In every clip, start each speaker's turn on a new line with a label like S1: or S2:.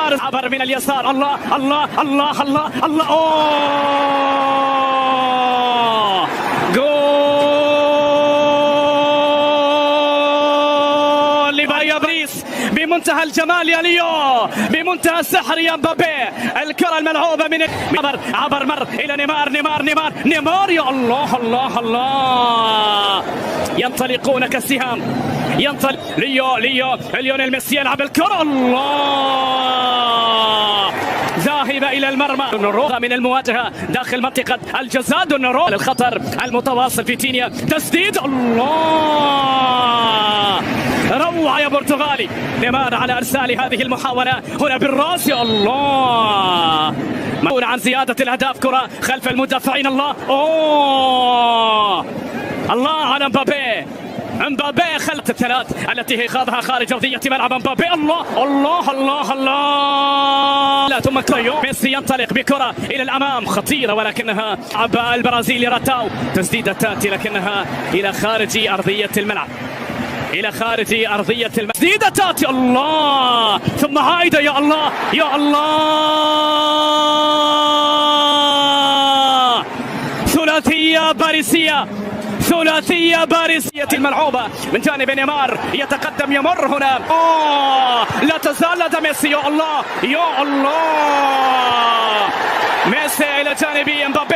S1: حارس عبر من اليسار. الله الله الله الله الله. أوه جول لبايا بريس بمنتهى الجمال يا ليو، بمنتهى السحر يا مبابي. الكرة الملعوبة من عبر مر إلى نيمار. يا الله الله الله. ينطلقون كالسهام. ينطلق ليونيل ميسي يلعب الكرة. الله ذاهبة إلى المرمى. دوناروما من المواجهة داخل منطقة الجزاء. دوناروما الخطر المتواصل في تينيا. تسديد. الله روعة يا برتغالي. نيمار على إرسال هذه المحاولة هنا بالراس. يا الله مسؤول عن زيادة الأهداف. كرة خلف المدافعين. الله الله على مبابي. مبابي خلت الثلاث التي خاضها خارج أرضية ملعب مبابي. الله الله الله الله. لا ثم كريو ميسي ينطلق بكرة إلى الأمام خطيرة، ولكنها عبا البرازيلي راتاو. تسديدة تأتي لكنها إلى خارج أرضية الملعب. تسديدة تأتي. الله ثم عايدة. يا الله يا الله. ثلاثية باريسية الملعوبة من جانب نيمار. يتقدم يمر هنا. لا تزال لدى ميسي. يا الله يا الله. ميسي إلى جانب مبابي.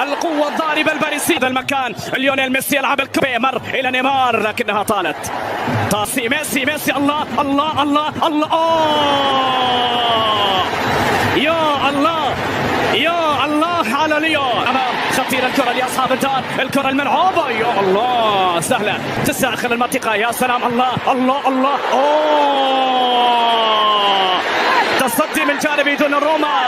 S1: القوة الضاربة الباريسية. هذا المكان ليونيل ميسي يلعب الكرة. مر إلى نيمار لكنها طالت. ميسي الله الله الله الله. يا الله يا الله على ليو. أمام خطيرة الكرة لأصحاب الدار. الكرة الملعوبة. يا الله سهلة تستأخر المنطقة. يا سلام. الله الله الله. تصدي من جانب دوناروما.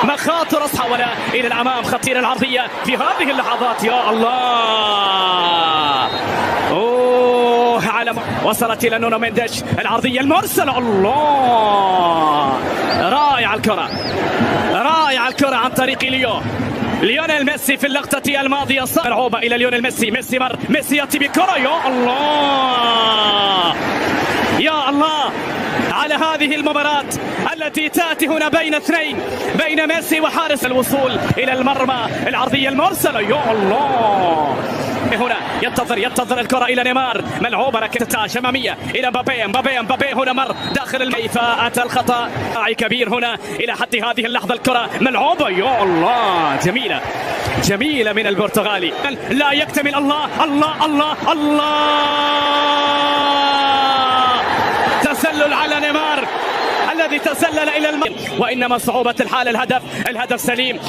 S1: مخاطر محاولة إلى الأمام. خطيرة العرضية في هذه اللحظات. يا الله. وصلت إلى نونو مينديش. العرضية المرسلة. الله رائع الكرة عن طريق ليونيل ميسي في اللقطة الماضية. ملعوبة إلى ليونيل ميسي. ميسي يأتي بكرة. يا الله يا الله على هذه المباراة التي تأتي هنا بين اثنين، بين ميسي وحارس. الوصول إلى المرمى. العرضية المرسلة. يا الله. هنا ينتظر الكرة إلى نيمار. ملعوبة لكن شمامية إلى مبابي. هنا مر داخل كيف أتى الخطأ كبير هنا إلى حد هذه اللحظة. الكرة ملعوبة. يا الله جميلة من البرتغالي. لا يكتمل. الله الله الله الله. تسلل على نيمار الذي تسلل إلى المرمى. وإنما صعوبة الحال. الهدف سليم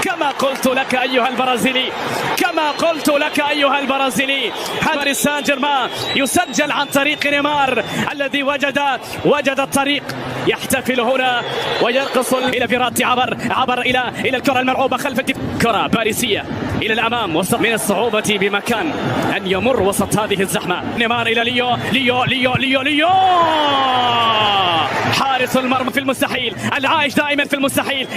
S1: كما قلت لك أيها البرازيلي. باريس سان جيرمان يسجل عن طريق نيمار الذي وجد الطريق. يحتفل هنا ويرقص إلى فيراتي. عبر إلى الكرة الملعوبة خلف كرة باريسية إلى الأمام. وسط من الصعوبة بمكان أن يمر وسط هذه الزحمة. نيمار إلى ليو. حارس المرمى في المستحيل. العايش دائما في المستحيل.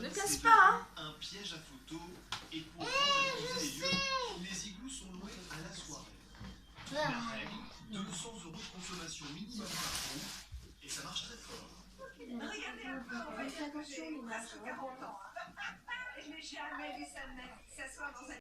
S2: Ne casse pas, hein.
S3: Un piège à photo et pour les igloos sont loués à la soirée. La règle, 200 € de consommation minimum par jour et ça marche très fort.
S2: Regardez un peu, on va faire attention, il a 40 ans. Je n'ai jamais vu ça de ma vie. S'asseoir dans un